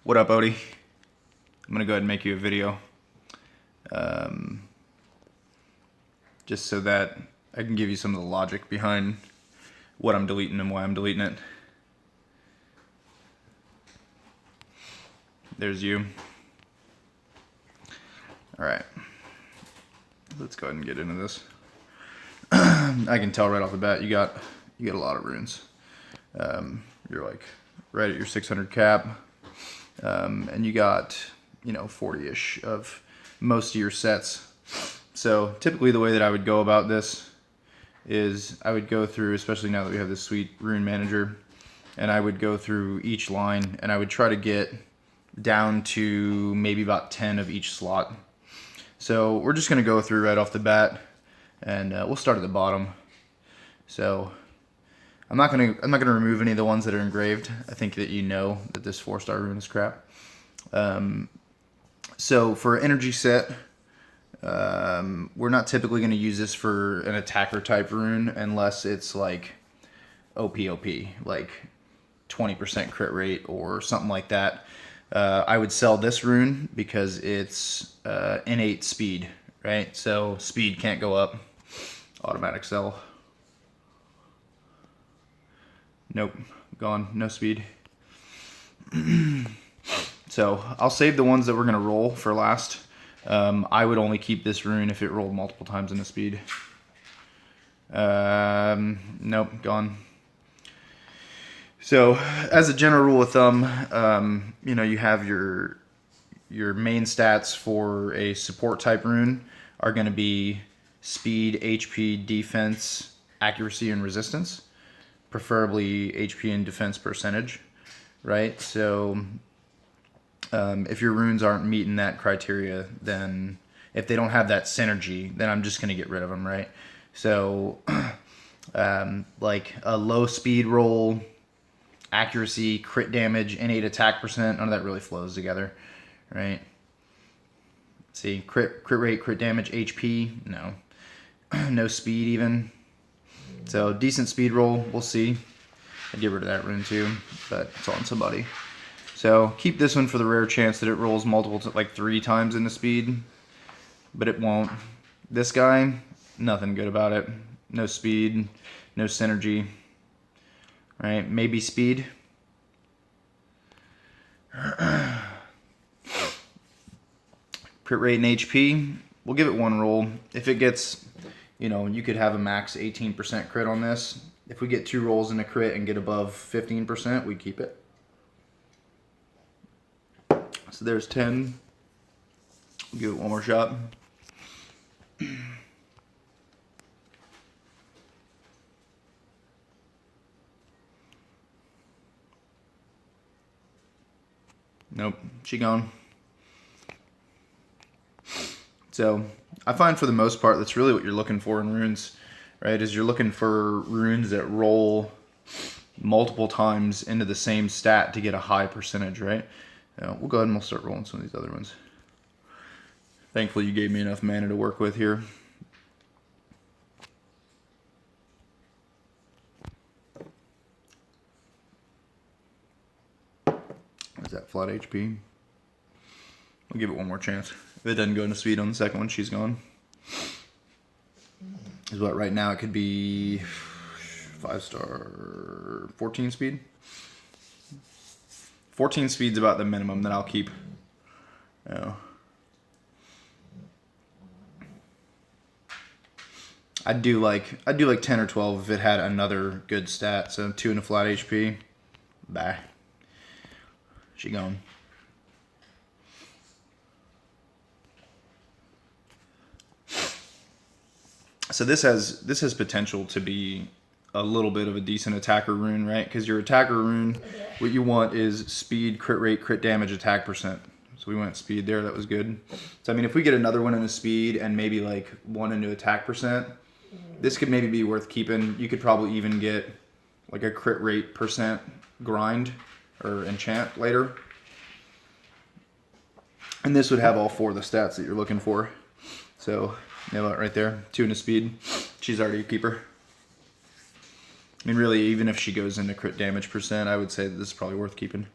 What up, Odie? I'm gonna go ahead and make you a video, just so that I can give you some of the logic behind what I'm deleting and why I'm deleting it. There's you. Alright, let's go ahead and get into this. I can tell right off the bat you got a lot of runes. You're like right at your 600 cap, and you got 40-ish of most of your sets. So typically the way that I would go about this is I would go through, especially now that we have this sweet rune manager, and I would go through each line and I would try to get down to maybe about 10 of each slot. So we're just going to go through right off the bat, and we'll start at the bottom. So I'm not gonna remove any of the ones that are engraved. I think that you know that this 4-star rune is crap. So for energy set, we're not typically going to use this for an attacker type rune unless it's like OP, like 20% crit rate or something like that. I would sell this rune because it's innate speed, right? So speed can't go up. Automatic sell. Nope, gone, no speed. So I'll save the ones that we're gonna roll for last. I would only keep this rune if it rolled multiple times in the speed. Nope, gone. So as a general rule of thumb, you have your main stats for a support type rune are going to be speed, HP, defense, accuracy, and resistance. Preferably HP and defense percentage, right? So if your runes aren't meeting that criteria, then if they don't have that synergy, then I'm just going to get rid of them, right? So like a low speed roll, accuracy, crit damage, innate attack percent, none of that really flows together, right? See, crit rate, crit damage, HP, no. No speed even. So decent speed roll, we'll see. I'd get rid of that rune too, but it's on somebody. So keep this one for the rare chance that it rolls multiple, like 3 times into speed, but it won't. This guy, nothing good about it. No speed, no synergy, right? Maybe speed. Crit rate and HP, we'll give it 1 roll. If it gets, you could have a max 18% crit on this. If we get 2 rolls in a crit and get above 15%, we keep it. So there's 10. We'll give it 1 more shot. Nope, she gone. So I find for the most part that's really what you're looking for in runes, right? Is you're looking for runes that roll multiple times into the same stat to get a high percentage, right? We'll go ahead and we'll start rolling some of these other ones. Thankfully you gave me enough mana to work with here. Is that flat HP? We'll give it 1 more chance. If it doesn't go into speed on the second one, she's gone. Is what right now it could be 5-star, 14 speed. 14 speed's about the minimum that I'll keep. I'd do like 10 or 12 if it had another good stat. So 2 and a flat HP. Bye. She gone. So this has potential to be a little bit of a decent attacker rune, right? Because your attacker rune, what you want is speed, crit rate, crit damage, attack percent. So we went speed there, that was good. So I mean, if we get another one into speed and maybe like 1 into attack percent, this could maybe be worth keeping. You could probably even get like a crit rate percent grind or enchant later. And this would have all 4 of the stats that you're looking for. So, right there, 2 into speed. She's already a keeper. I mean, really, even if she goes into crit damage percent, I would say that this is probably worth keeping.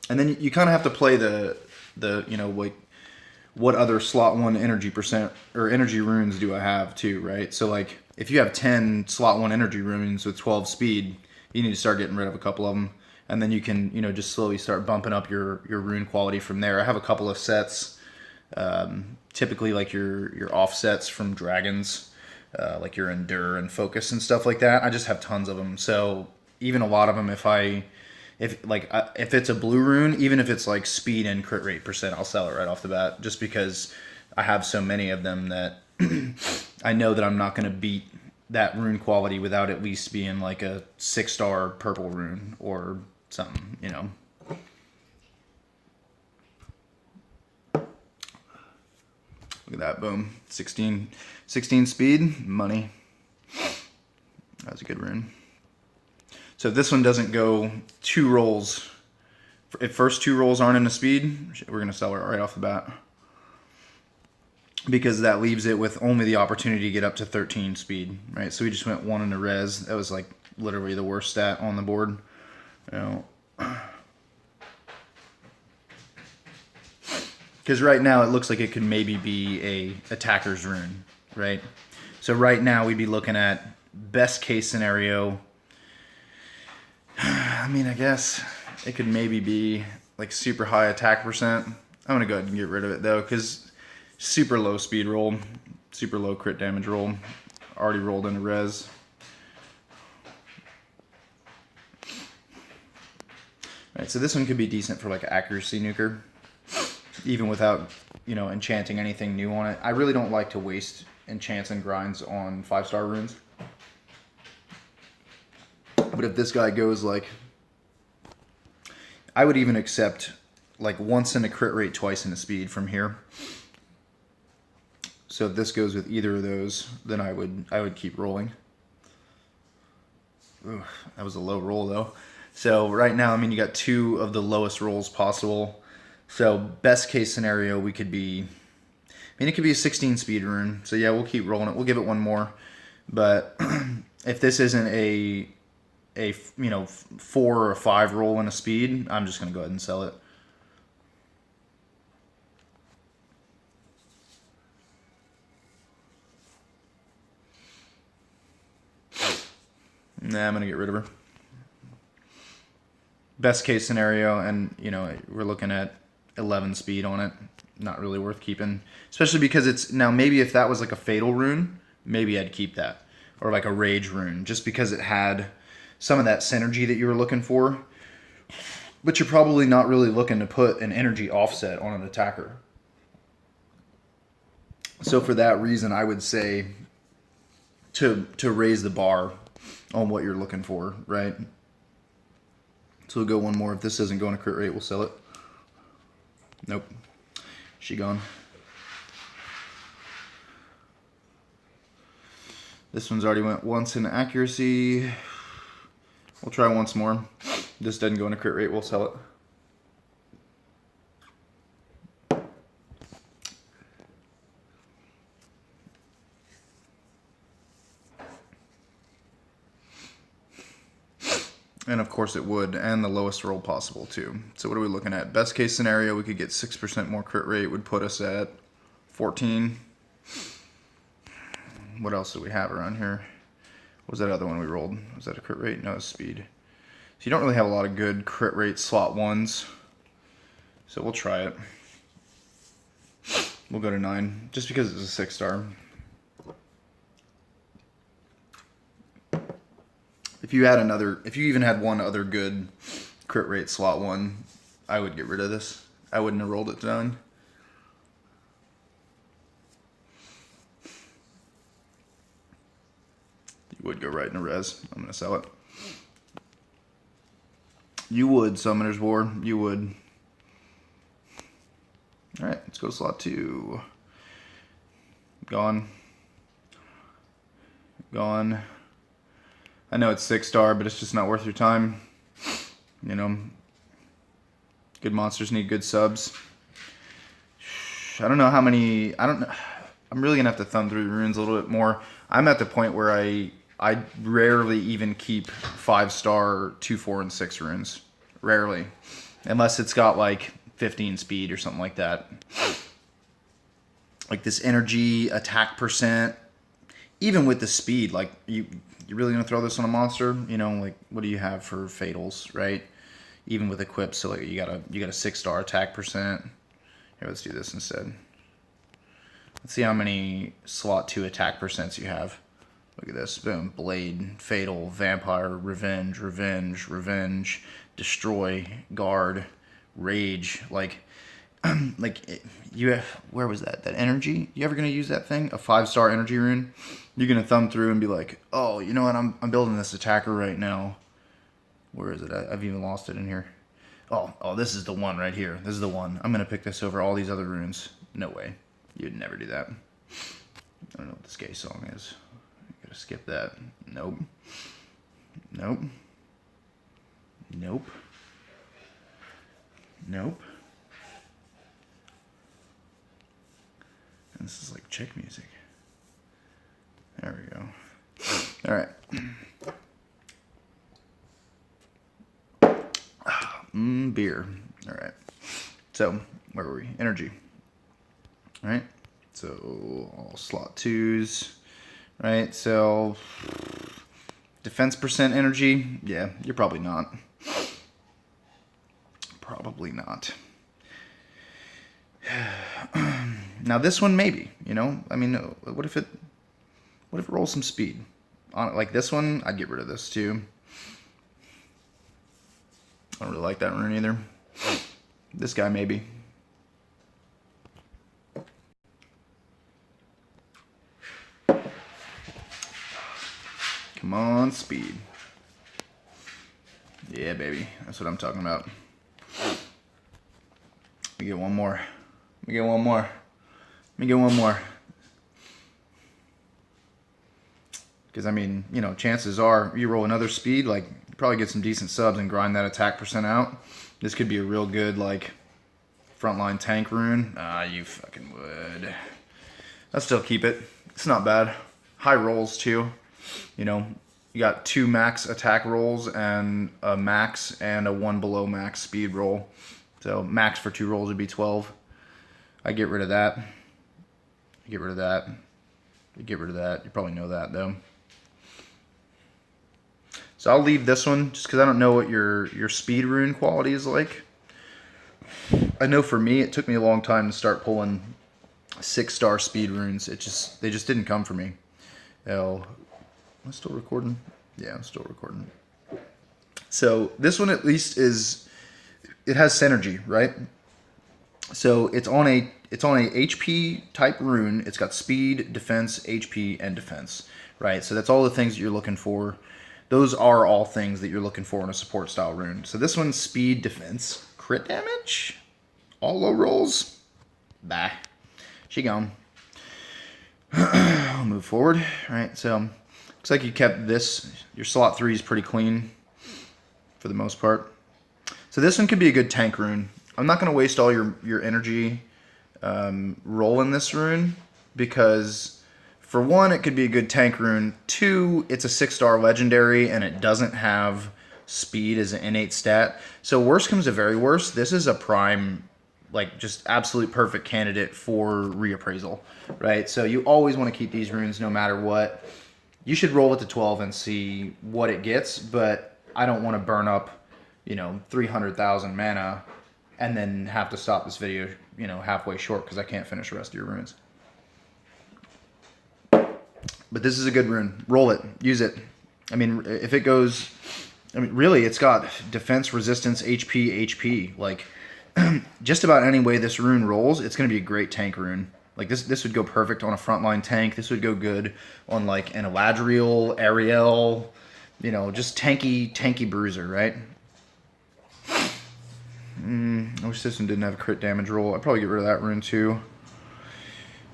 And then you kind of have to play the you know, like, what other slot 1 energy percent or energy runes do I have too, right? So like if you have 10 slot 1 energy runes with 12 speed, you need to start getting rid of a couple of them, and then you can, you know, just slowly start bumping up your rune quality from there. I have a couple of sets, typically like your offsets from dragons, like your endure and focus and stuff like that. I just have tons of them, so even a lot of them, if it's a blue rune, even if it's like speed and crit rate percent, I'll sell it right off the bat, just because I have so many of them that I know that I'm not going to beat that rune quality without at least being like a 6-star purple rune or something, you know. Look at that, boom. 16 speed, money. That was a good rune. So if this one doesn't go 2 rolls, if first 2 rolls aren't in a speed, we're going to sell it right off the bat, because that leaves it with only the opportunity to get up to 13 speed, right? So we just went 1 into res. That was like literally the worst stat on the board. You know, because right now it looks like it could maybe be a attacker's rune, right? So right now we'd be looking at best case scenario. I mean, I guess it could maybe be like super high attack percent. I'm gonna go ahead and get rid of it though, because super low speed roll, super low crit damage roll, already rolled into res. Alright, so this one could be decent for like accuracy nuker, even without, you know, enchanting anything new on it. I really don't like to waste enchants and grinds on 5-star runes. But if this guy goes like, I would even accept like once in a crit rate, twice in a speed from here. So if this goes with either of those, then I would keep rolling. Ooh, that was a low roll though. So right now, I mean, you got 2 of the lowest rolls possible. So best case scenario, we could be, I mean, it could be a 16 speed rune. So yeah, we'll keep rolling it. We'll give it 1 more. But if this isn't a you know, 4 or a 5 roll in a speed, I'm just gonna go ahead and sell it. Nah, I'm gonna get rid of her. Best case scenario, and you know, we're looking at 11 speed on it. Not really worth keeping, especially because it's now, maybe if that was like a fatal rune, maybe I'd keep that, or like a rage rune, just because it had some of that synergy that you were looking for. But you're probably not really looking to put an energy offset on an attacker. So for that reason, I would say to raise the bar on what you're looking for, right? So we'll go 1 more. If this doesn't go on a crit rate, we'll sell it. Nope. She gone. This one's already went once in accuracy. We'll try once more. If this doesn't go on a crit rate, we'll sell it. And of course it would, and the lowest roll possible too. So what are we looking at? Best case scenario, we could get 6% more crit rate, would put us at 14. What else do we have around here? What was that other one we rolled? Was that a crit rate? No, it's speed. So you don't really have a lot of good crit rate slot 1s. So we'll try it. We'll go to 9, just because it's a 6-star. If you even had 1 other good crit rate slot 1, I would get rid of this. I wouldn't have rolled it to 9. You would go right in a res. I'm going to sell it. You would, Summoner's War. You would. Alright, let's go to slot 2. Gone. Gone. I know it's 6-star, but it's just not worth your time. You know, good monsters need good subs. I don't know how many, I'm really gonna have to thumb through the runes a little bit more. I'm at the point where I rarely even keep 5-star 2, 4, and 6 runes. Rarely. unless it's got like 15 speed or something like that. Like this energy, attack percent, even with the speed, like you really gonna throw this on a monster? You know, like what do you have for fatals, right? Even with equips, so like you got a 6-star attack percent. Here, let's do this instead. Let's see how many slot 2 attack percents you have. Look at this. Boom. Blade, Fatal, Vampire, Revenge, Revenge, Revenge, Destroy, Guard, Rage. Like you have, where was that? That energy? You ever going to use that thing? A 5-star energy rune? You're going to thumb through and be like, oh, you know what? I'm building this attacker right now. Where is it? I've even lost it in here. Oh, this is the one right here. This is the one. I'm going to pick this over all these other runes. No way. You'd never do that. I don't know what this gay song is. I gotta skip that. Nope. Nope. Nope. Nope. And this is like chick music. There we go. All right. Beer. All right. So, where were we? Energy. All right. So, all slot 2s. Right. So, defense percent energy. Yeah, you're probably not. Probably not. Now, this one, maybe. You know? I mean, what if it rolls some speed? On it, like this one, I'd get rid of this too. I don't really like that rune either. This guy, maybe. Come on, speed. Yeah, baby. That's what I'm talking about. Let me get one more. Let me get one more. Let me get one more. Because, I mean, you know, chances are you roll another speed, like, you probably get some decent subs and grind that attack percent out. This could be a real good, like, frontline tank rune. Ah, you fucking would. I'll still keep it. It's not bad. High rolls, too. You know, you got 2 max attack rolls and a max and a 1 below max speed roll. So, max for 2 rolls would be 12. I get rid of that. I get rid of that. I get rid of that. You probably know that, though. So I'll leave this one just because I don't know what your speed rune quality is like. I know for me, it took me a long time to start pulling 6-star speed runes. They just didn't come for me. Oh, am I still recording? Yeah, I'm still recording. So this one at least it has synergy, right? So it's on a HP type rune. It's got speed, defense, HP, and defense, right? So that's all the things that you're looking for. Those are all things that you're looking for in a support style rune. So this one's speed, defense, crit damage, all low rolls. Bah, she gone. I'll move forward. All right, so looks like you kept this. Your slot 3 is pretty clean for the most part. So this one could be a good tank rune. I'm not going to waste all your energy rolling this rune because, for one, it could be a good tank rune. 2, it's a 6-star legendary and it doesn't have speed as an innate stat. So worst comes to very worst, this is a prime, like just absolute perfect candidate for reappraisal, right? So you always want to keep these runes no matter what. You should roll it to 12 and see what it gets, but I don't want to burn up, you know, 300,000 mana and then have to stop this video, you know, halfway short because I can't finish the rest of your runes. But this is a good rune. Roll it. Use it. I mean, if it goes... I mean, really, it's got defense, resistance, HP. Like, just about any way this rune rolls, it's going to be a great tank rune. Like, this would go perfect on a frontline tank. This would go good on, like, an Eladriel, Ariel, you know, just tanky bruiser, right? I wish this one didn't have a crit damage roll. I'd probably get rid of that rune, too.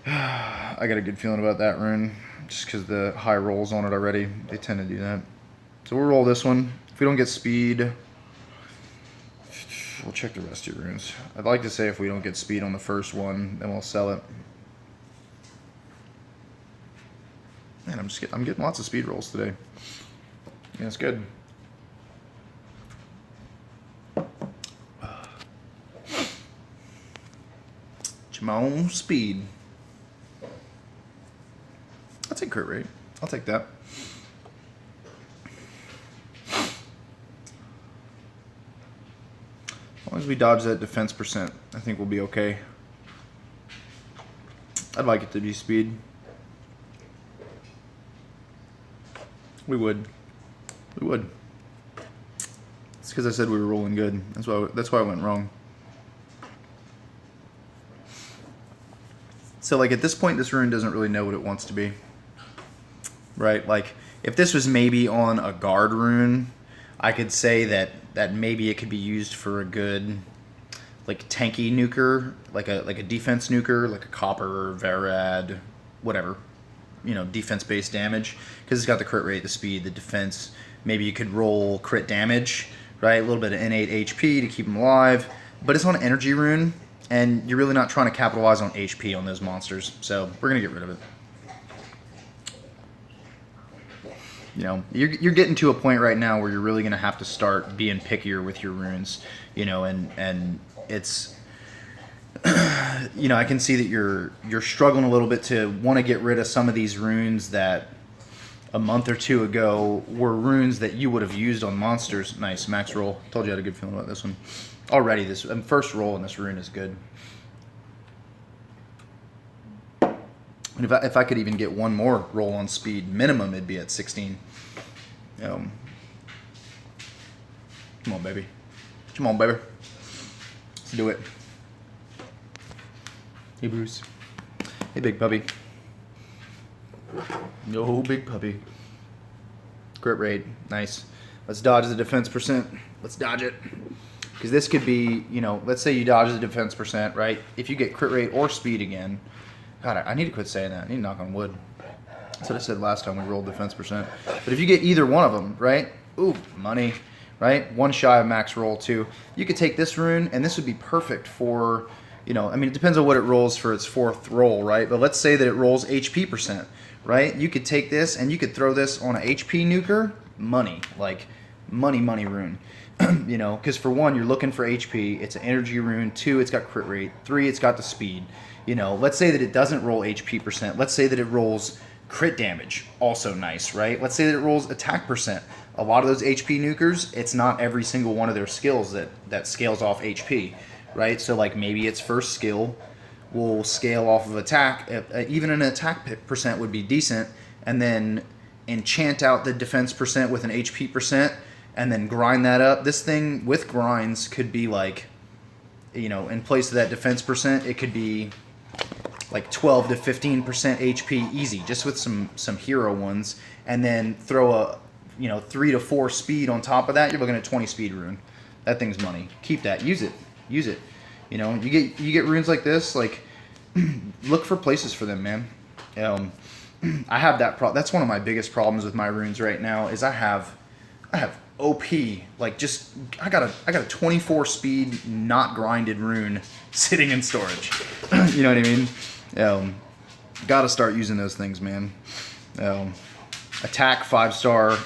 I got a good feeling about that rune. Just because the high rolls on it already, they tend to do that. So we'll roll this one. If we don't get speed, we'll check the rest of your runes. I'd like to say if we don't get speed on the first one, then we'll sell it. Man, I'm getting lots of speed rolls today. Yeah, it's good. my own speed. I'll take crit rate. I'll take that. As long as we dodge that defense percent, I think we'll be okay. I'd like it to be speed. We would. We would. It's because I said we were rolling good. That's why I went wrong. So like at this point, this rune doesn't really know what it wants to be. Right? Like if this was maybe on a guard rune, I could say that maybe it could be used for a good like tanky nuker, like a defense nuker, like a copper, Varad, whatever. You know, defense-based damage, because it's got the crit rate, the speed, the defense. Maybe you could roll crit damage, right? A little bit of innate HP to keep them alive. But it's on an energy rune, and you're really not trying to capitalize on HP on those monsters. So we're going to get rid of it. You know, you're getting to a point right now where you're really going to have to start being pickier with your runes. You know, and it's... you know, I can see that you're struggling a little bit to want to get rid of some of these runes that a month or two ago were runes that you would have used on monsters. Nice, max roll. Told you I had a good feeling about this one. Already, this first roll in this rune is good. And if I could even get one more roll on speed, minimum it'd be at 16. Come on, baby. Come on, baby. Let's do it. Hey, Bruce. Hey, big puppy. No, big puppy. Crit rate. Nice. Let's dodge the defense percent. Let's dodge it. Because this could be, you know, let's say you dodge the defense percent, right? If you get crit rate or speed again. God, I need to quit saying that. I need to knock on wood. That's what I said last time we rolled defense percent. But if you get either one of them, right? Ooh, money. Right? One shy of max roll, too. You could take this rune, and this would be perfect for... You know, I mean, it depends on what it rolls for its fourth roll, right? But let's say that it rolls HP percent, right? You could take this and you could throw this on an HP nuker. Money. Like, money rune. You know, because for one, you're looking for HP. It's an energy rune. 2, it's got crit rate. 3, it's got the speed. You know, let's say that it doesn't roll HP percent. Let's say that it rolls crit damage. Also nice, right? Let's say that it rolls attack percent. A lot of those HP nukers, it's not every single one of their skills that scales off HP. Right, so like maybe its first skill will scale off of attack. Even an attack percent would be decent, and then enchant out the defense percent with an HP percent, and then grind that up. This thing with grinds could be like, you know, in place of that defense percent, it could be like 12 to 15% HP easy, just with some hero ones, and then throw a, you know, 3 to 4 speed on top of that. You're looking at 20 speed rune. That thing's money. Keep that. Use it. Use it. You know, you get runes like this, like look for places for them, man. I have that that's one of my biggest problems with my runes right now is I have OP, like just I got a 24 speed not grinded rune sitting in storage. You know what I mean? Got to start using those things, man. Attack 5-star,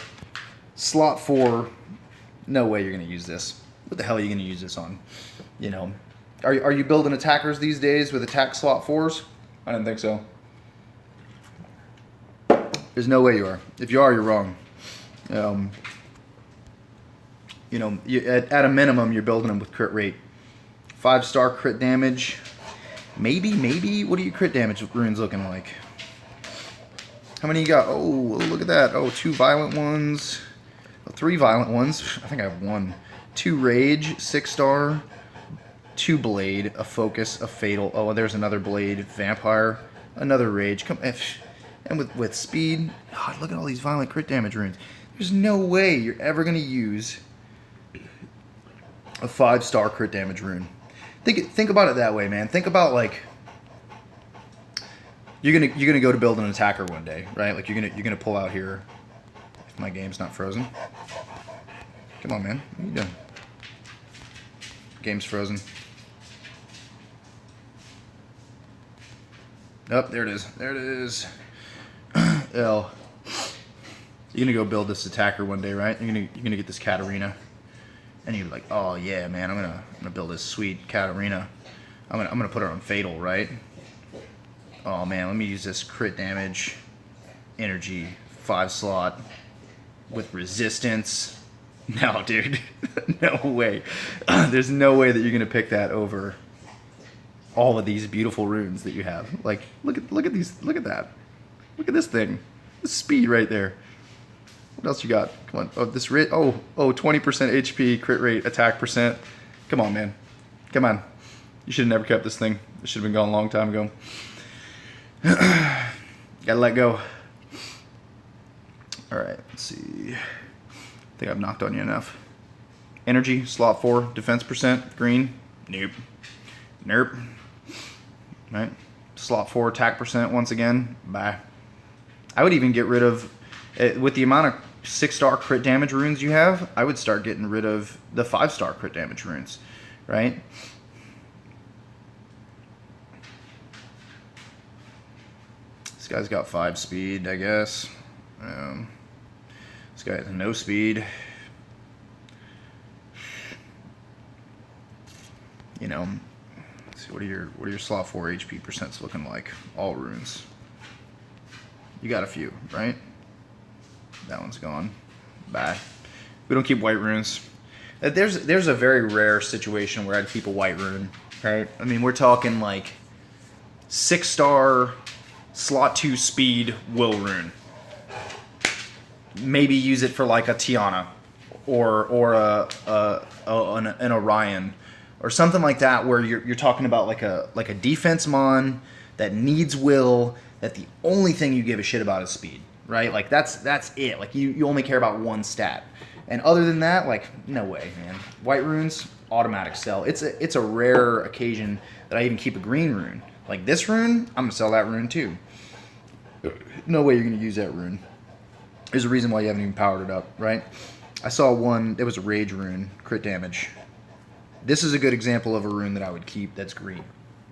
slot 4. No way you're gonna use this. What the hell are you gonna use this on? You know, are you building attackers these days with attack slot 4s? I didn't think so. There's no way you are. If you are, you're wrong. You know, at a minimum, you're building them with crit rate. 5-star crit damage. Maybe. What are your crit damage runes looking like? How many you got? Oh, look at that. Oh, 2 violent ones. 3 violent ones. I think I have 1. 2 rage, 6-star. 2 blade, a focus, a fatal. Oh, there's another blade, vampire, another rage. Come, and with speed. God, look at all these violent crit damage runes. There's no way you're ever gonna use a 5-star crit damage rune. Think about it that way, man. Think about like you're gonna go to build an attacker one day, right? Like you're gonna pull out here. If my game's not frozen. Come on, man. What are you doing? Game's frozen. Oh, there it is. There it is. L. You're gonna go build this attacker one day, right? You're gonna get this Katarina, and you're like, oh yeah, man, I'm gonna build this sweet Katarina. I'm gonna put her on fatal, right? Oh man, let me use this crit damage, energy, 5 slot with resistance. No, dude, no way. There's no way that you're gonna pick that over all of these beautiful runes that you have. Like, look at these, look at that, look at this thing, the speed right there. What else you got? Come on. Oh, this rate. Oh, 20% HP, crit rate, attack percent. Come on, man. Come on. You should have never kept this thing. It should have been gone a long time ago. Gotta let go. All right. Let's see. I think I've knocked on you enough. Energy, slot 4, defense percent, green. Nope. Nerp. Right. Slot 4, attack percent once again. Bye. I would even get rid of, with the amount of 6-star crit damage runes you have, I would start getting rid of the 5-star crit damage runes, right? This guy's got 5 speed, I guess. This guy has no speed. You know, let's see, what are your slot 4 HP percents looking like? All runes. You got a few, right? That one's gone. Bye. We don't keep white runes. There's a very rare situation where I'd keep a white rune, right? I mean, we're talking like 6-star slot 2 speed will rune. Maybe use it for like a Tiana or an Orion or something like that, where you're talking about like a defense mon that needs will, that the only thing you give a shit about is speed, right? Like that's it. Like you only care about one stat. And other than that, like, no way, man. White runes, automatic sell. It's a rare occasion that I even keep a green rune. Like this rune, I'm gonna sell that rune too. No way you're gonna use that rune. There's a reason why you haven't even powered it up, right? I saw one, it was a rage rune, crit damage. This is a good example of a rune that I would keep that's green.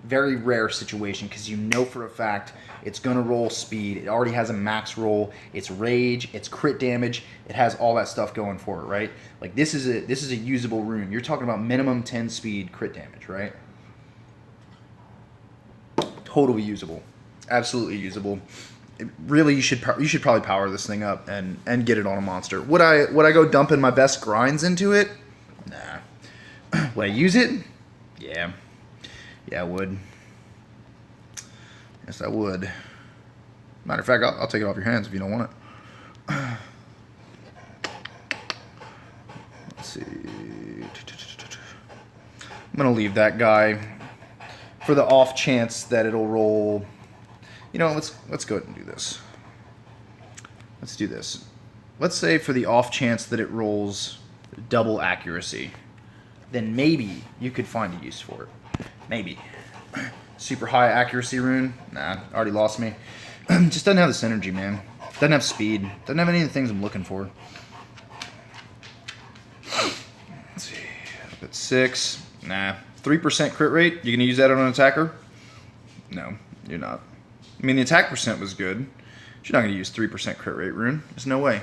Very rare situation, because you know for a fact it's gonna roll speed. It already has a max roll. It's rage. It's crit damage. It has all that stuff going for it, right? Like this is a usable rune. You're talking about minimum 10 speed crit damage, right? Totally usable, absolutely usable. Really, you should probably power this thing up and get it on a monster. Would I go dumping my best grinds into it? Nah. Would I use it? Yeah. Yeah, I would. Yes, I would. Matter of fact, I'll take it off your hands if you don't want it. Let's see. I'm going to leave that guy for the off chance that it'll roll. You know, let's go ahead and do this. Let's do this. Let's say for the off chance that it rolls double accuracy, then maybe you could find a use for it. Maybe. Super high accuracy rune? Nah, already lost me. Just doesn't have the synergy, man. Doesn't have speed. Doesn't have any of the things I'm looking for. Let's see. Up at 6. Nah. 3% crit rate? You gonna use that on an attacker? No, you're not. I mean, the attack percent was good. You're not gonna use 3% crit rate rune. There's no way.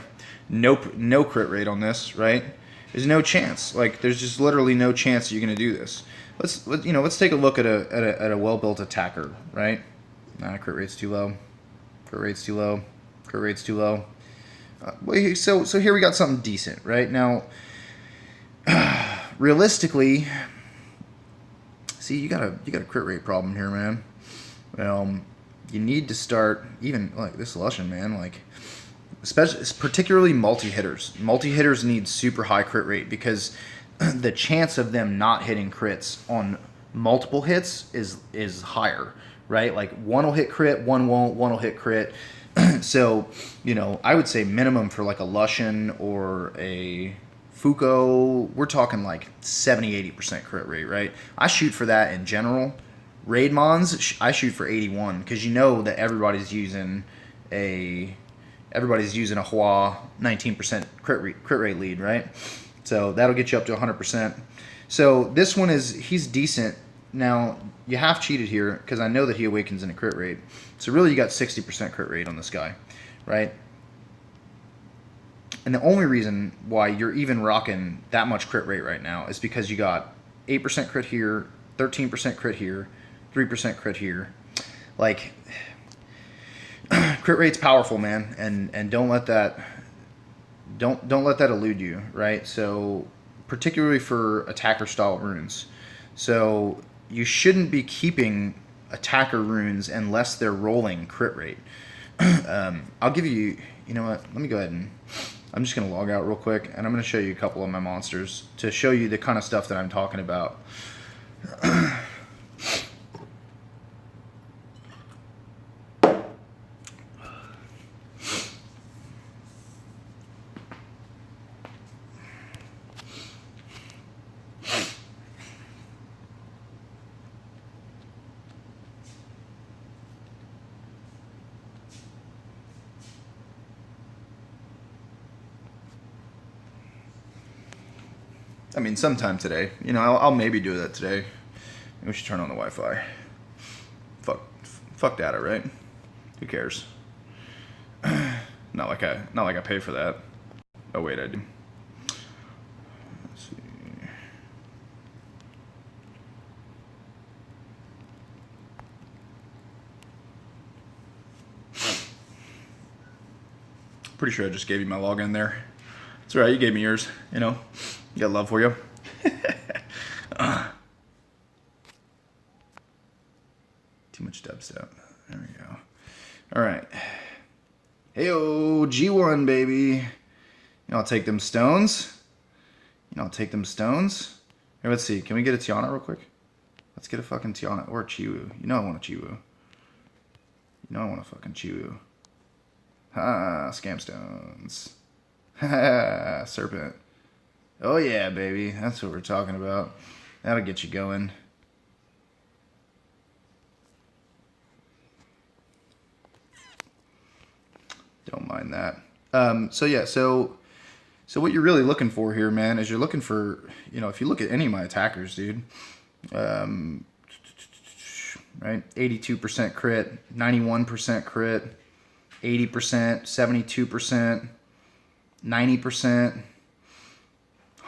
No crit rate on this, right? There's no chance. Like, there's just literally no chance you're gonna do this. Let's take a look at a well-built attacker, right? Nah, crit rate's too low. Crit rate's too low. Crit rate's too low. So here we got something decent, right? Now, realistically, see, you got a crit rate problem here, man. You need to start, even like this Lushan, man, like particularly multi-hitters. Multi-hitters need super high crit rate, because the chance of them not hitting crits on multiple hits is higher, right? Like one will hit crit, one won't, one will hit crit. So, I would say minimum for like a Lushan or a Fuko, we're talking like 70-80% crit rate, right? I shoot for that in general. Raid Mons, I shoot for 81, because you know that everybody's using a Hua 19% crit rate lead, right? So that'll get you up to 100%. So this one he's decent. Now, you half cheated here, because I know that he awakens in a crit rate. So really you got 60% crit rate on this guy, right? And the only reason why you're even rocking that much crit rate right now is because you got 8% crit here, 13% crit here, 3% crit here. Like, crit rate's powerful, man, and don't let that elude you, right? So, particularly for attacker style runes. So, you shouldn't be keeping attacker runes unless they're rolling crit rate. I'll give you, you know what, let me go ahead and, I'm just going to log out real quick, and I'm going to show you a couple of my monsters to show you the kind of stuff that I'm talking about. I mean, sometime today. You know, I'll maybe do that today. Maybe we should turn on the Wi-Fi. Fuck data, right? Who cares? Not like I pay for that. Oh wait, I do. Let's see. Pretty sure I just gave you my login there. It's alright, you gave me yours. You know. Got love for you. Too much dubstep. There we go. All right. Heyo, G1, baby. You know, I'll take them stones. Here, let's see. Can we get a Tiana real quick? Let's get a fucking Tiana or a Chiwu. You know I want a Chiwu. You know I want a fucking Chiwu. Ha, scam stones. Ha, serpent. Oh yeah, baby. That's what we're talking about. That'll get you going. Don't mind that. So yeah, so what you're really looking for here, man, is you're looking for, you know, if you look at any of my attackers, dude, right, 82% crit, 91% crit, 80%, 72%, 90%.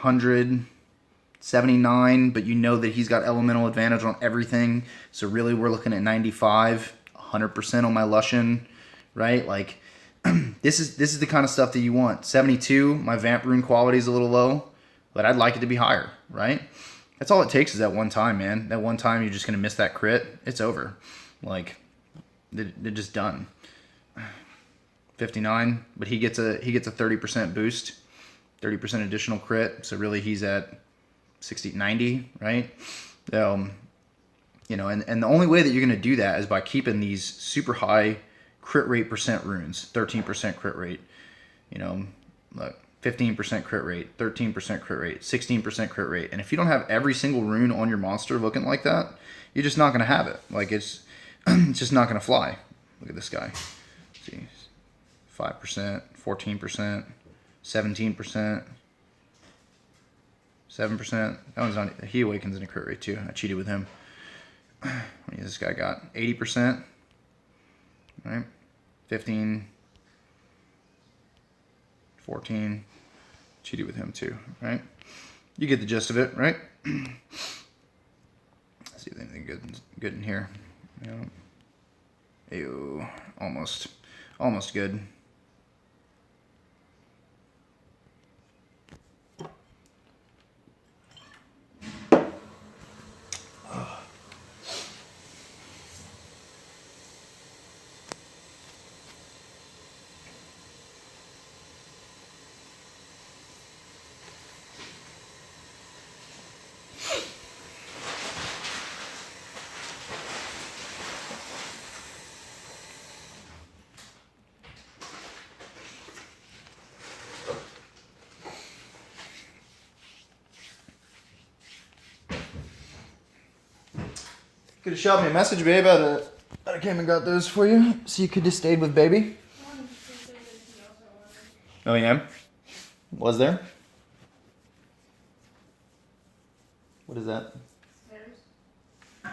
100, 79, but you know that he's got elemental advantage on everything. So really we're looking at 95, 100% on my Lushen, right? Like this is the kind of stuff that you want. 72, my Vamp rune quality is a little low, but I'd like it to be higher, right? That's all it takes is that one time, man. That one time you're just going to miss that crit. It's over. Like they're just done. 59, but he gets a 30% boost. 30% additional crit, so really he's at 60, 90, right? You know, and the only way that you're going to do that is by keeping these super high crit rate percent runes, 13% crit rate, you know, look, 15% crit rate, 13% crit rate, 16% crit rate, and if you don't have every single rune on your monster looking like that, you're just not going to have it. Like it's just not going to fly. Look at this guy. Let's see, 5%, 14%. 17%, 7%. That one's on. He awakens in a crit rate too. I cheated with him. This guy got 80%. Right, 15, 14. Cheated with him too. Right, you get the gist of it, right? Let's see if anything good in here. Yeah. Ew, almost good. Could have shot me a message, babe. I came and got those for you, so you could have stayed with baby. Oh yeah? Was there? What is that? Pears.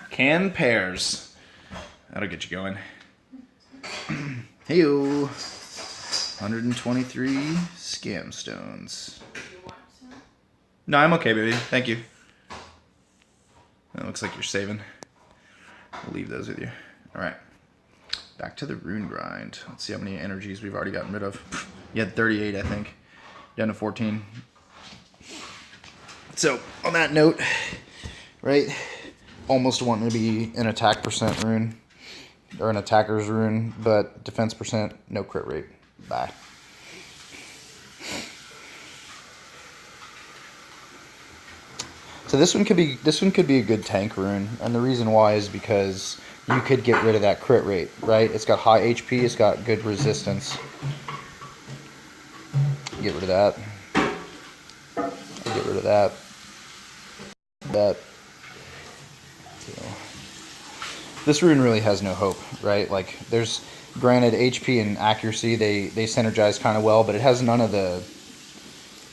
Canned pears. That'll get you going. Hey-o. 123 scam stones. No, I'm okay, baby. Thank you. That looks like you're saving. We'll leave those with you. All right. Back to the rune grind. Let's see how many energies we've already gotten rid of. You had 38, I think. Down to 14. So, on that note, right, almost wanting to be an attack percent rune, or an attacker's rune, but defense percent, no crit rate. Bye. So this one could be a good tank rune, and the reason why is because you could get rid of that crit rate, right? It's got high HP, it's got good resistance. Get rid of that. Get rid of that. That. So, this rune really has no hope, right? Like, there's, granted, HP and accuracy, they synergize kind of well, but it has none of the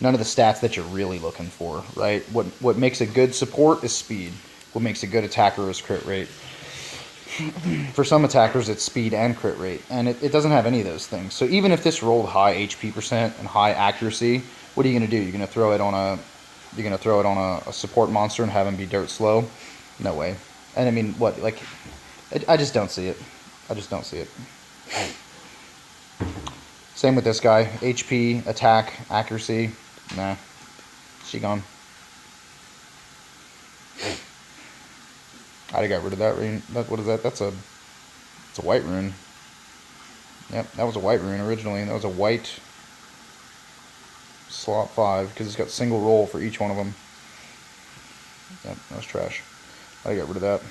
stats that you're really looking for, right? What makes a good support is speed. What makes a good attacker is crit rate. For some attackers, it's speed and crit rate, and it doesn't have any of those things. So even if this rolled high HP percent and high accuracy, what are you going to do? You're going to throw it on a support monster and have him be dirt slow? No way. And I mean, what? Like, I just don't see it. I just don't see it. Same with this guy. HP, attack, accuracy. Nah. She gone. I'd have got rid of that rune. What is that? It's a white rune. Yep, that was a white rune originally. That was a white slot 5 because it's got single roll for each one of them. Yep, that was trash. I got rid of that.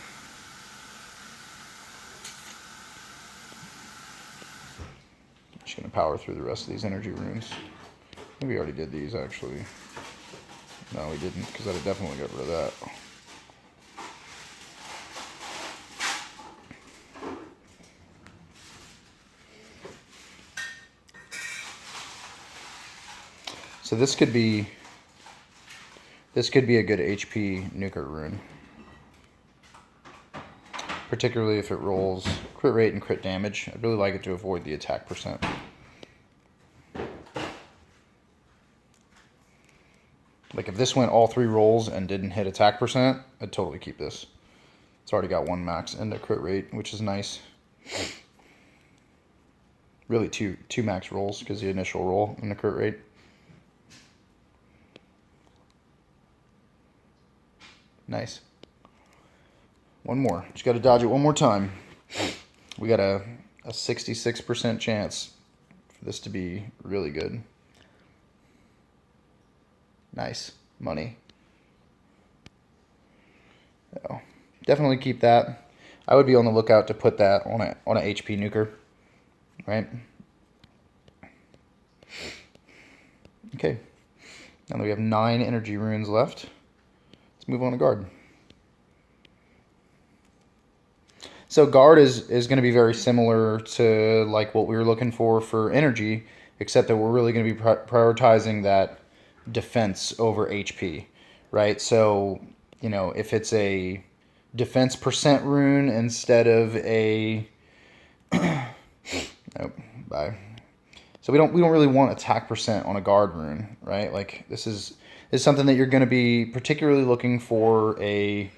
Just gonna power through the rest of these energy runes. I think we already did these actually. No, we didn't, because I definitely got rid of that. So this could be a good HP nuker rune. Particularly if it rolls crit rate and crit damage. I'd really like it to avoid the attack percent. Like if this went all 3 rolls and didn't hit attack percent, I'd totally keep this. It's already got 1 max and a crit rate, which is nice. Really two max rolls because the initial roll and the crit rate. Nice. One more. Just got to dodge it one more time. We got a 66% chance for this to be really good. Nice. Money. So, definitely keep that. I would be on the lookout to put that on a HP nuker. Right? Okay. Now that we have 9 energy runes left, let's move on to guard. So guard is going to be very similar to like what we were looking for energy, except that we're really going to be prioritizing that defense over HP, right? So, you know, if it's a defense percent rune instead of a nope, bye. So we don't really want attack percent on a guard rune, right? Like this is something that you're going to be particularly looking for a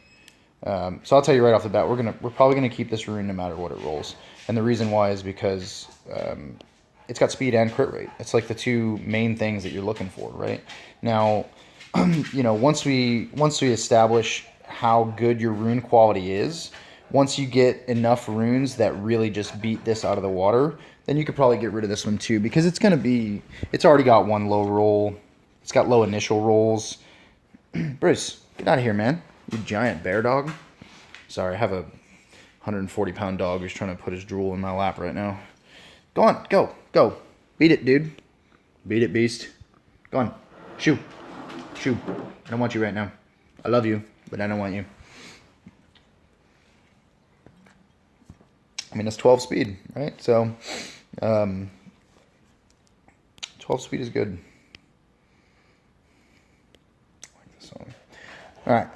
so I'll tell you right off the bat, we're probably gonna keep this rune no matter what it rolls, and the reason why is because it's got speed and crit rate. It's like the 2 main things that you're looking for, right? Now, you know, once we establish how good your rune quality is, once you get enough runes that really just beat this out of the water, then you could probably get rid of this one too, because it's already got 1 low roll. It's got low initial rolls. Bruce, get out of here, man. You giant bear dog. Sorry, I have a 140-pound dog who's trying to put his drool in my lap right now. Go on, go. Beat it, dude. Beat it, beast. Go on. Shoo. I don't want you right now. I love you, but I don't want you. I mean, it's 12 speed, right? So, 12 speed is good. I like this one. All right.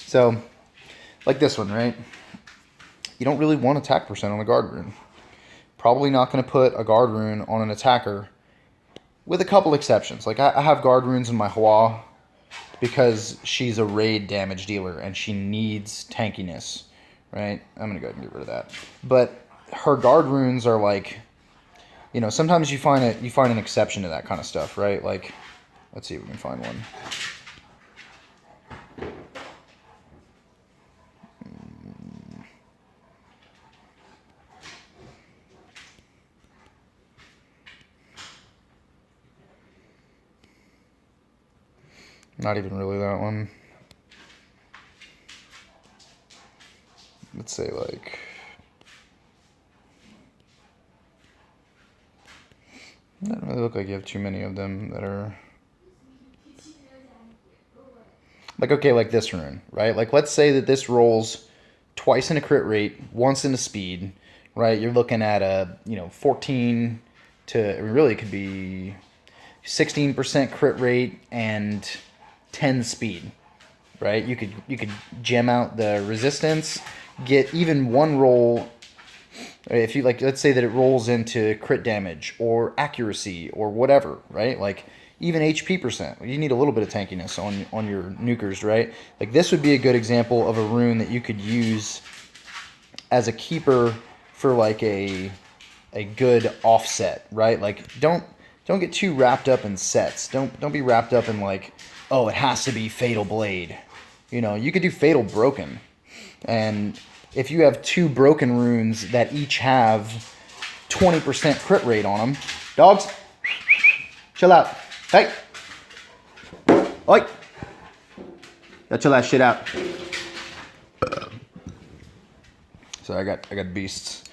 So, like this one, right? You don't really want attack percent on a guard rune. Probably not going to put a guard rune on an attacker, with a couple exceptions. Like I have guard runes in my Hua because she's a raid damage dealer and she needs tankiness, right? I'm gonna go ahead and get rid of that. But her guard runes are like, you know, sometimes you find an exception to that kind of stuff, right? Like, let's see if we can find one. Not even really that one. Let's say like, doesn't really look like you have too many of them that are like, okay, like this rune, right? Like, let's say that this rolls twice in a crit rate, once in a speed, right? You're looking at a, you know, 14 to, really it could be 16% crit rate and 10 speed, right? You could gem out the resistance, get even one roll. If you like, let's say that it rolls into crit damage or accuracy or whatever, right? Like even HP percent, you need a little bit of tankiness on your nukers, right? Like this would be a good example of a rune that you could use as a keeper for like a good offset, right? Like don't get too wrapped up in sets. Don't be wrapped up in like, oh, it has to be Fatal Blade. You know, you could do Fatal Broken. And if you have 2 broken runes that each have 20% crit rate on them, dogs, chill out. Hey, oi, gotta chill that shit out. So I got beasts,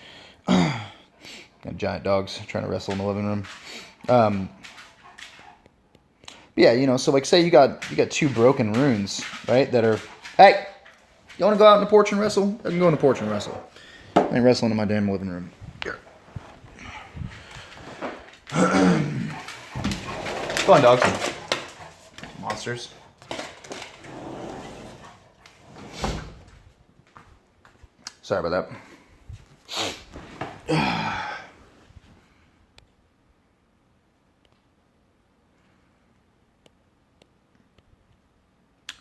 got giant dogs trying to wrestle in the living room. Yeah, you know, so like say you got 2 broken runes, right? That are, hey. You want to go out in the porch and wrestle? I can go in the porch and wrestle. I ain't wrestling in my damn living room. Here. Go on, dogs. Monsters. Sorry about that.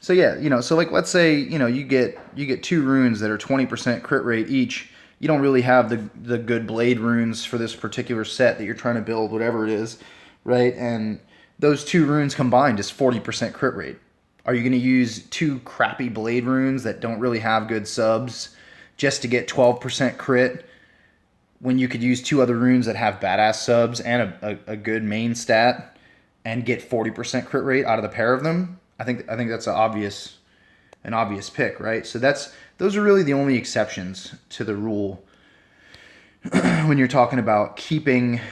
So yeah, you know, so like let's say, you know, you get 2 runes that are 20% crit rate each. You don't really have the good blade runes for this particular set that you're trying to build, whatever it is, right? And those 2 runes combined is 40% crit rate. Are you going to use 2 crappy blade runes that don't really have good subs just to get 12% crit when you could use 2 other runes that have badass subs and a good main stat and get 40% crit rate out of the pair of them? I think that's an obvious pick, right? So those are really the only exceptions to the rule when you're talking about keeping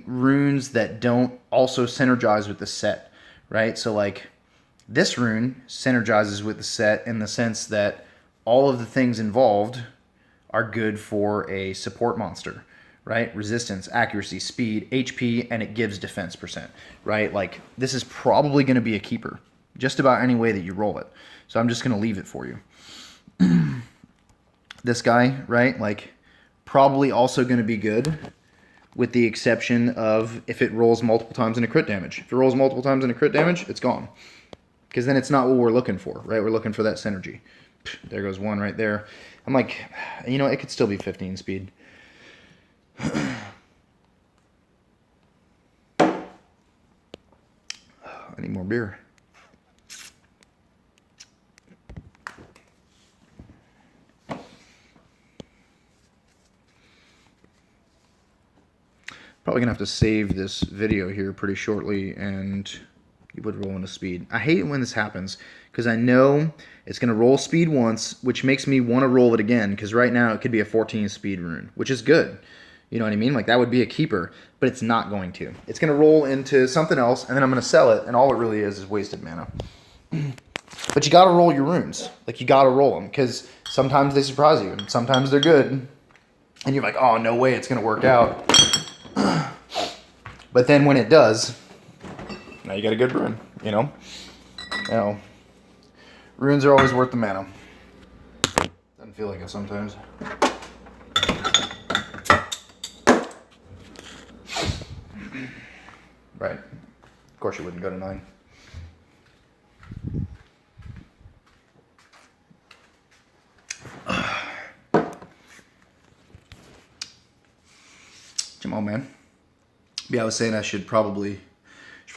runes that don't also synergize with the set, right? So like this rune synergizes with the set in the sense that all of the things involved are good for a support monster, right? Resistance, accuracy, speed, HP, and it gives defense percent, right? Like this is probably going to be a keeper just about any way that you roll it. So I'm just going to leave it for you. This guy, right? Like probably also going to be good with the exception of if it rolls multiple times in a crit damage. If it rolls multiple times in a crit damage, it's gone. Because then it's not what we're looking for, right? We're looking for that synergy. There goes one right there. I'm like, you know, it could still be 15 speed. I need more beer. Probably gonna have to save this video here pretty shortly and you would roll into speed. I hate it when this happens because I know it's gonna roll speed once, which makes me want to roll it again because right now it could be a 14 speed rune, which is good. You know what I mean? Like that would be a keeper, but it's not going to. It's gonna roll into something else and then I'm gonna sell it and all it really is wasted mana. But you gotta roll your runes. Like you gotta roll them because sometimes they surprise you and sometimes they're good. And you're like, oh, no way it's gonna work out. But then when it does, now you got a good rune, you know? Runes are always worth the mana. Doesn't feel like it sometimes. Right. Of course you wouldn't go to 9. Oh man. Yeah, I was saying I should probably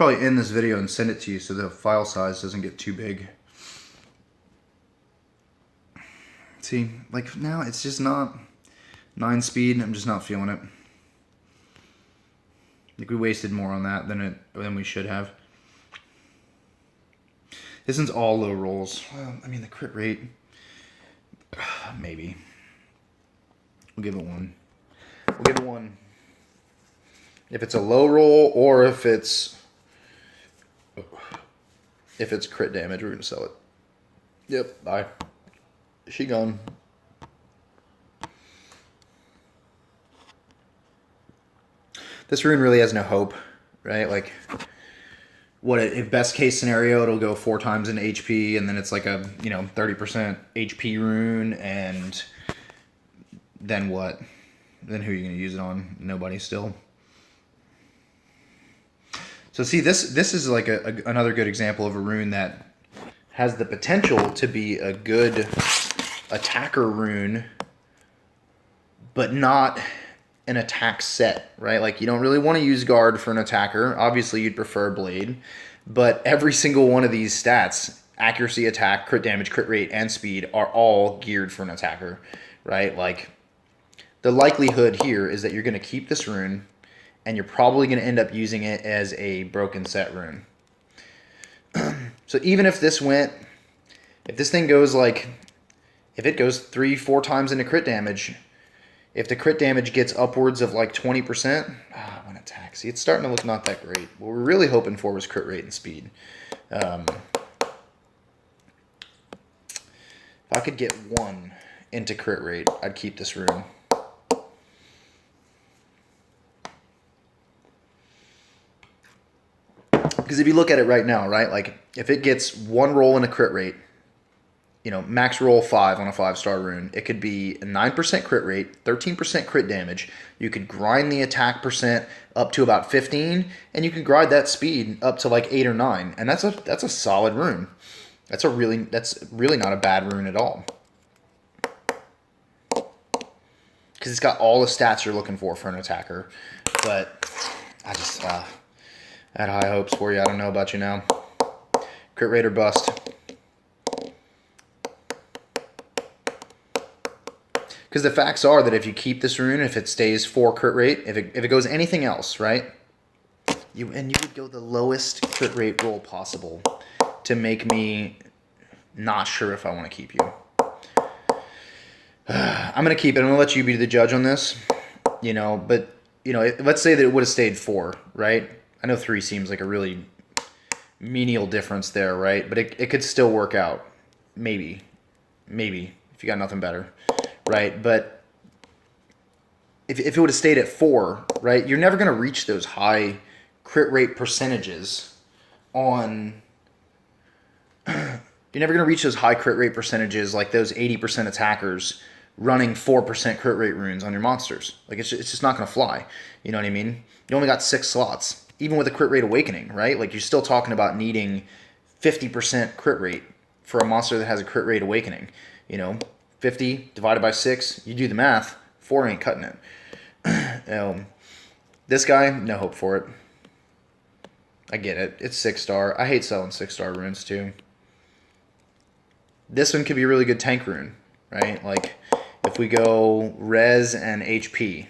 end this video and send it to you so the file size doesn't get too big. See, like now it's just not 9 speed. I'm just not feeling it. Like we wasted more on that than we should have. This one's all low rolls. Well, I mean the crit rate, maybe. We'll give it 1. We'll give it 1. If it's a low roll or if it's crit damage, we're gonna sell it. Yep, bye. She gone. This rune really has no hope, right? Like, if best case scenario, it'll go 4 times in HP, and then it's like a 30% HP rune, and then what? Then who are you gonna use it on? Nobody still. So see, this is like another good example of a rune that has the potential to be a good attacker rune, but not an attack set, right? Like you don't really want to use guard for an attacker. Obviously you'd prefer blade, but every single one of these stats, accuracy, attack, crit damage, crit rate, and speed, are all geared for an attacker, right? Like the likelihood here is that you're going to keep this rune and you're probably going to end up using it as a broken set rune. So even if this thing goes if it goes 3-4 times into crit damage, if the crit damage gets upwards of like 20%, when attack, see, it's starting to look not that great. What we're really hoping for was crit rate and speed. If I could get 1 into crit rate, I'd keep this rune. Because if you look at it right now, right, like if it gets 1 roll in a crit rate, max roll 5 on a 5-star rune, it could be a 9% crit rate, 13% crit damage. You could grind the attack percent up to about 15, and you could grind that speed up to like 8 or 9, and that's a solid rune. That's really not a bad rune at all. Because it's got all the stats you're looking for an attacker. But I just had high hopes for you. I don't know about you now. Crit rate or bust. Because the facts are that if you keep this rune, if it stays 4 crit rate, if it goes anything else, right? You would go the lowest crit rate roll possible to make me not sure if I want to keep you. I'm going to keep it. I'm going to let you be the judge on this. But let's say that it would have stayed 4, right? I know 3 seems like a really menial difference there, right? But it could still work out. Maybe, if you got nothing better. Right, but if it would have stayed at 4, right, you're never going to reach those high crit rate percentages on... You're never going to reach those high crit rate percentages like those 80% attackers running 4% crit rate runes on your monsters. Like, it's just not going to fly. You know what I mean? You only got 6 slots. Even with a crit rate awakening, right? Like, you're still talking about needing 50% crit rate for a monster that has a crit rate awakening, 50 divided by 6, you do the math, 4 ain't cutting it. This guy, no hope for it. I get it. It's 6-star. I hate selling 6-star runes too. This one could be a really good tank rune, right? Like, if we go res and HP,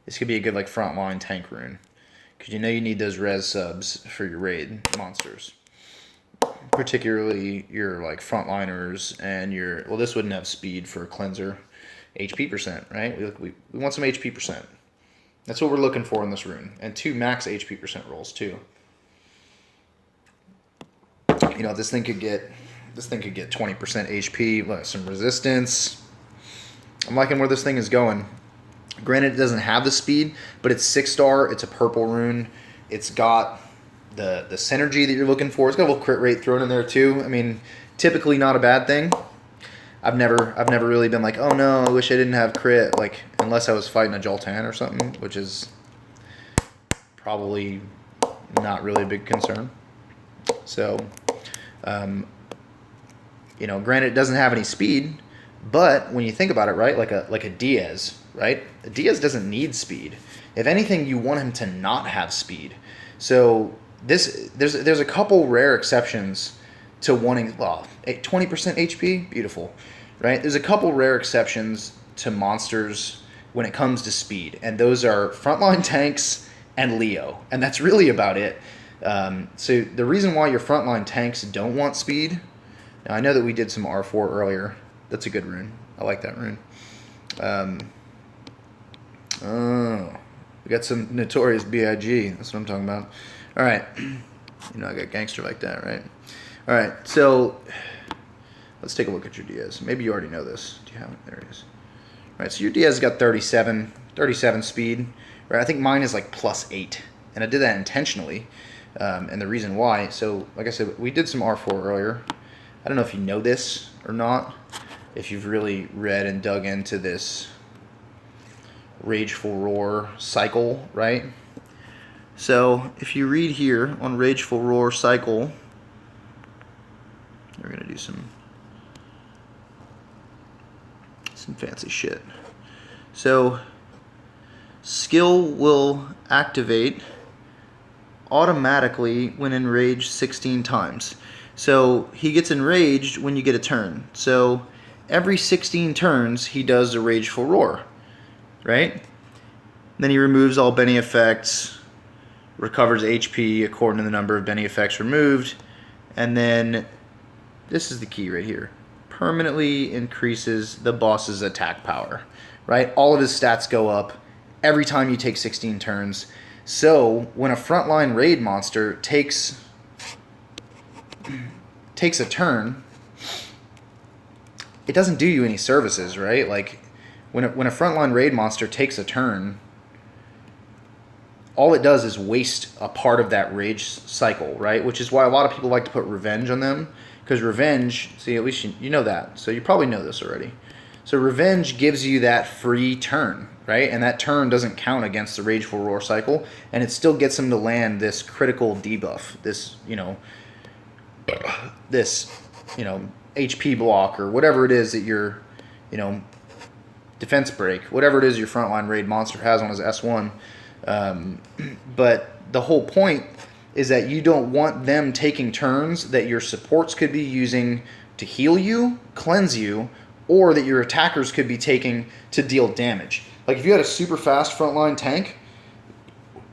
this could be a good like frontline tank rune. Because you need those res subs for your raid monsters. Particularly your like frontliners and this wouldn't have speed for a cleanser. HP percent, right? We want some HP percent. That's what we're looking for in this rune. And 2 max HP percent rolls too. This thing could get 20% HP, some resistance. I'm liking where this thing is going. Granted, it doesn't have the speed, but it's 6-star, it's a purple rune. It's got the synergy that you're looking for. It's got a little crit rate thrown in there too. I mean, typically not a bad thing. I've never really been like, oh no, I wish I didn't have crit, like unless I was fighting a Joltan or something, which is probably not really a big concern. So, granted it doesn't have any speed, but when you think about it, right, like a Diaz, right? Diaz doesn't need speed. If anything, you want him to not have speed. So there's a couple rare exceptions to wanting, well, 20% HP, beautiful, right? There's a couple rare exceptions to monsters when it comes to speed, and those are frontline tanks and Leo, and that's really about it. So the reason why your frontline tanks don't want speed, now I know that we did some R4 earlier. That's a good rune. I like that rune. Oh, we got some Notorious B.I.G. That's what I'm talking about. All right. You know I got gangster like that, right? All right, so let's take a look at your Diaz. Maybe you already know this. Do you have it? There it is. All right, so your Diaz got 37 speed. Right, I think mine is like +8, and I did that intentionally. And the reason why, so like I said, we did some R4 earlier. I don't know if you know this or not, if you've really read and dug into this Rageful Roar cycle, right? So if you read here on Rageful Roar cycle, we're gonna do some fancy shit. So skill will activate automatically when enraged 16 times. So he gets enraged when you get a turn. So every 16 turns he does a Rageful Roar, right? Then he removes all Benny effects, recovers HP according to the number of Benny effects removed, and then this is the key right here. Permanently increases the boss's attack power, right? All of his stats go up every time you take 16 turns. So when a frontline raid monster takes a turn, it doesn't do you any services, right? Like when a frontline raid monster takes a turn, all it does is waste a part of that rage cycle, right? Which is why a lot of people like to put revenge on them. Because revenge, see, at least you know that. So you probably know this already. So revenge gives you that free turn, right? And that turn doesn't count against the Rageful Roar cycle. And it still gets him to land this critical debuff, this HP block or whatever it is that your, defense break, whatever it is your frontline raid monster has on his S1. But the whole point is that you don't want them taking turns that your supports could be using to heal you, cleanse you, or that your attackers could be taking to deal damage. Like if you had a super fast frontline tank,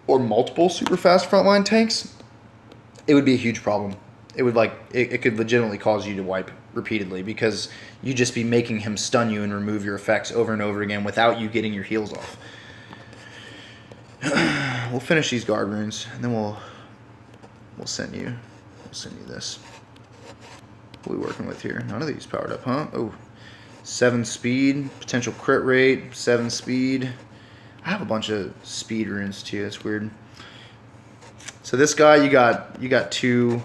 or multiple super fast frontline tanks, it would be a huge problem. It would it could legitimately cause you to wipe repeatedly because you'd just be making him stun you and remove your effects over and over again without you getting your heals off. We'll finish these guard runes and then we'll send you this. What are we working with here? None of these powered up, huh? Oh, 7 speed, potential crit rate, 7 speed. I have a bunch of speed runes too. That's weird. So this guy, you got two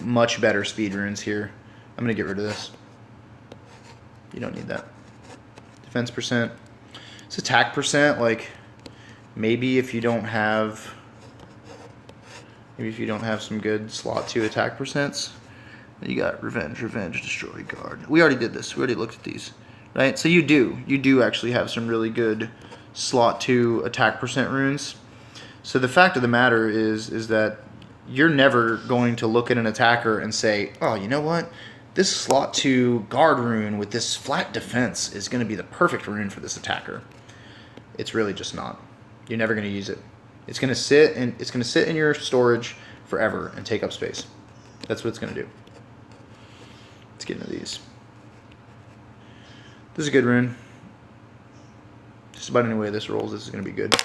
much better speed runes here. I'm gonna get rid of this. You don't need that. Defense percent. It's attack percent. Like maybe if you don't have some good slot 2 attack percents, you got revenge, destroy, guard. We already did this. We already looked at these, right? So you do actually have some really good slot 2 attack percent runes. So the fact of the matter is that you're never going to look at an attacker and say, oh, you know what? This slot 2 guard rune with this flat defense is going to be the perfect rune for this attacker. It's really just not. You're never going to use it. It's going to sit in your storage forever and take up space. That's what it's going to do. Let's get into these. This is a good rune. Just about any way this rolls, this is going to be good.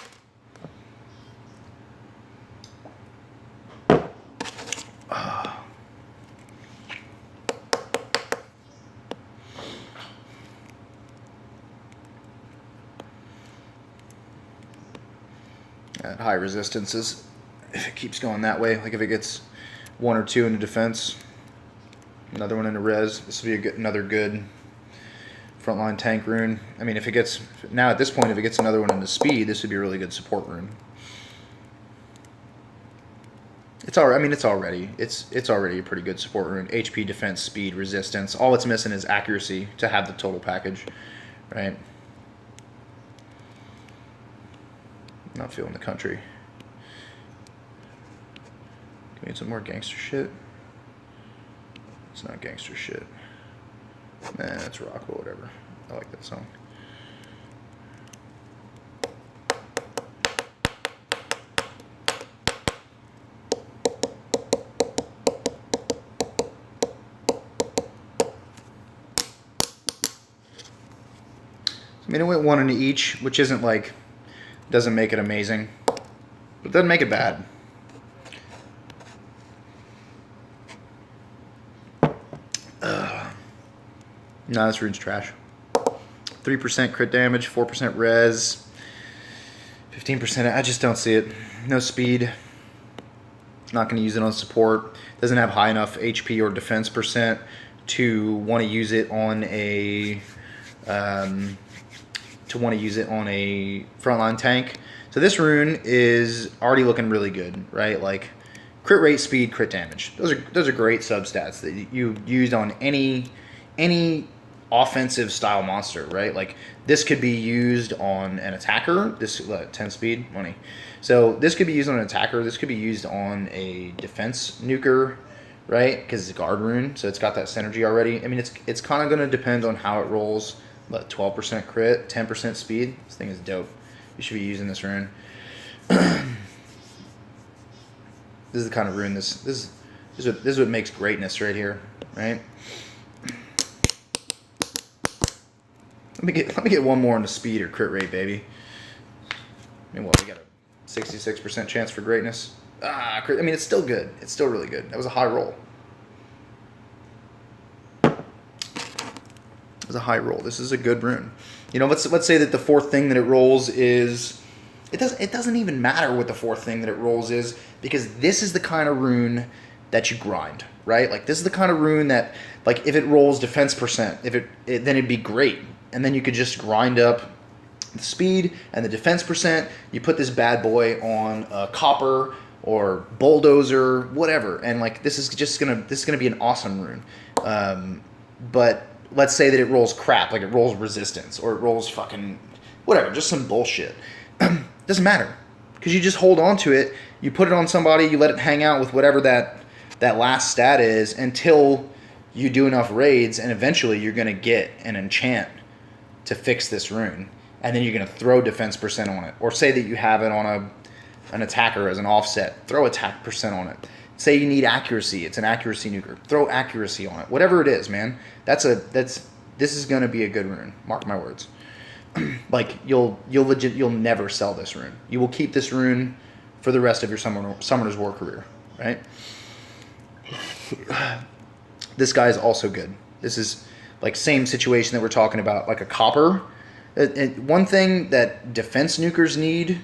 At high resistances, if it keeps going that way, like if it gets 1 or 2 into defense, another one into res, this will be another good frontline tank rune. I mean, if it gets, now at this point, if it gets another one into speed, this would be a really good support rune. It's already a pretty good support rune. HP, defense, speed, resistance. All it's missing is accuracy to have the total package, right? Not feeling the country. Give me some more gangster shit. It's not gangster shit. Nah, it's rock or whatever. I like that song. I mean, it went one into each, which isn't like, doesn't make it amazing, but it doesn't make it bad. No, this rune's trash. 3% crit damage, 4% res, 15%. I just don't see it. No speed. Not going to use it on support. Doesn't have high enough HP or defense percent to want to use it on a frontline tank. So this rune is already looking really good, right? Like crit rate, speed, crit damage. Those are great substats that you used on any offensive style monster, right? Like this could be used on an attacker. This 10 speed money. So this could be used on an attacker. This could be used on a defense nuker, right? Because it's a guard rune, so it's got that synergy already. I mean, it's kind of going to depend on how it rolls. But 12% crit, 10% speed. This thing is dope. You should be using this rune. This is the kind of rune. This is what makes greatness right here, right? Let me get one more on the speed or crit rate, baby. I mean, what, we got a 66% chance for greatness. I mean, it's still good. It's still really good. That was a high roll. It was a high roll. This is a good rune. You know, let's say that the fourth thing that it rolls is, it doesn't even matter what the fourth thing that it rolls is, because this is the kind of rune that you grind, right? Like this is the kind of rune that, like, if it rolls defense percent, then it'd be great, and then you could just grind up the speed and the defense percent. You put this bad boy on a copper or bulldozer, whatever, and like this is gonna be an awesome rune. But let's say that it rolls crap, like it rolls resistance or it rolls fucking whatever, just some bullshit. Doesn't matter, because you just hold on to it. You put it on somebody, you let it hang out with whatever that last stat is until you do enough raids, and eventually you're gonna get an enchant to fix this rune, and then you're gonna throw defense percent on it, or say that you have it on an attacker as an offset, throw attack percent on it. Say you need accuracy, it's an accuracy nuker, throw accuracy on it. Whatever it is, man. This is gonna be a good rune. Mark my words. Like you'll never sell this rune. You will keep this rune for the rest of your Summoner's War career, right? This guy is also good. This is like same situation that we're talking about, like a copper. One thing that defense nukers need,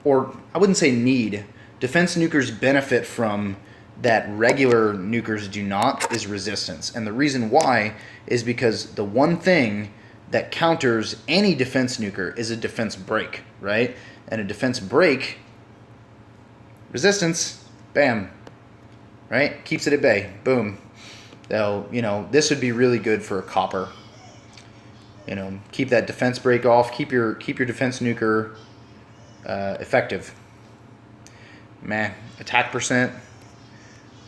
or I wouldn't say need, defense nukers benefit from that regular nukers do not, is resistance. And the reason why is because the one thing that counters any defense nuker is a defense break, right? And a defense break, resistance, bam, right? Keeps it at bay, boom. So, you know, this would be really good for a copper. You know, keep that defense break off, keep your defense nuker effective. Man, attack percent,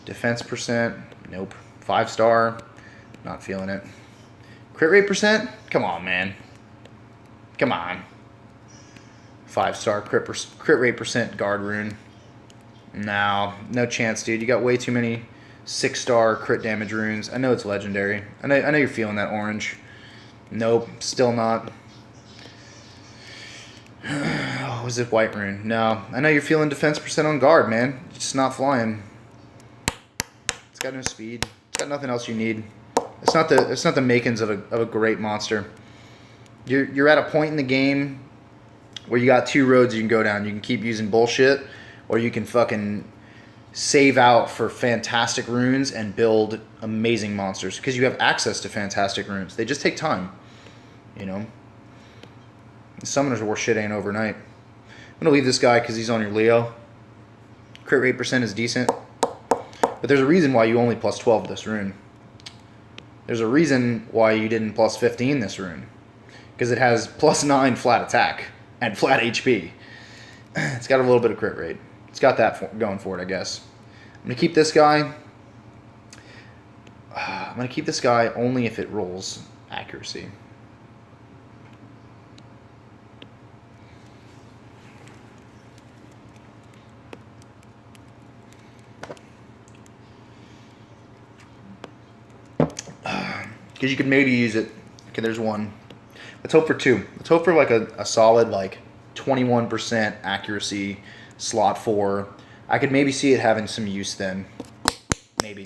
defense percent, nope. 5-star, not feeling it. Crit rate percent, come on, man. Come on. 5-star crit rate percent guard rune. No chance, dude. You got way too many 6-star crit damage runes. I know it's legendary. I know you're feeling that orange. Nope, still not. Oh, was it white rune? No. I know you're feeling defense percent on guard, man. It's just not flying. It's got no speed. It's got nothing else you need. It's not the makings of a great monster. You're at a point in the game where you got two roads you can go down. You can keep using bullshit, or you can fucking save out for fantastic runes and build amazing monsters, because you have access to fantastic runes. They just take time, you know. The Summoner's War shit ain't overnight. I'm gonna leave this guy because he's on your Leo. Crit rate percent is decent, but there's a reason why you only plus 12 this rune. There's a reason why you didn't plus 15 this rune, because it has plus 9 flat attack and flat HP. It's got a little bit of crit rate. It's got that going for it, I guess. I'm going to keep this guy. I'm going to keep this guy only if it rolls accuracy. Because you could maybe use it. Okay, there's one. Let's hope for two. Let's hope for like a solid like 21% accuracy slot 4. I could maybe see it having some use then. Maybe.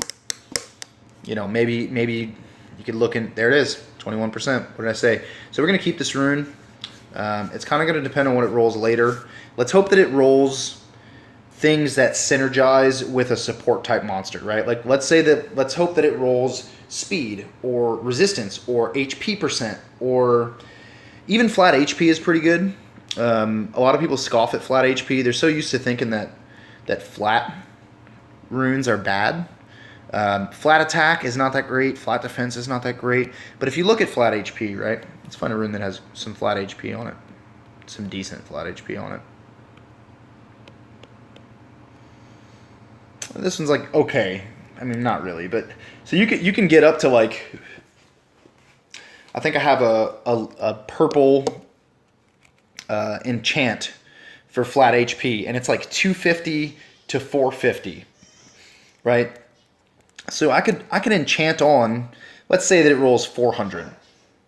You know, maybe you could look in. There it is, 21%. What did I say? So we're going to keep this rune. It's kind of going to depend on what it rolls later. Let's hope that it rolls things that synergize with a support type monster, right? Like let's hope that it rolls speed or resistance or HP percent, or even flat HP is pretty good. A lot of people scoff at flat HP. They're so used to thinking that flat runes are bad. Flat attack is not that great. Flat defense is not that great. But if you look at flat HP, right? Let's find a rune that has some flat HP on it. Some decent flat HP on it. This one's like okay. I mean, not really, but so you can get up to like. I think I have a purple enchant for flat HP, and it's like 250 to 450, right? So I could enchant on. Let's say that it rolls 400,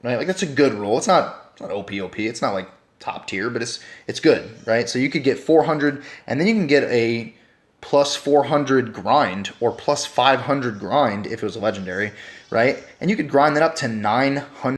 right? Like that's a good roll. It's not OP. It's not like top tier, but it's good, right? So you could get 400, and then you can get a plus 400 grind or plus 500 grind if it was a legendary, right? And you could grind that up to 900.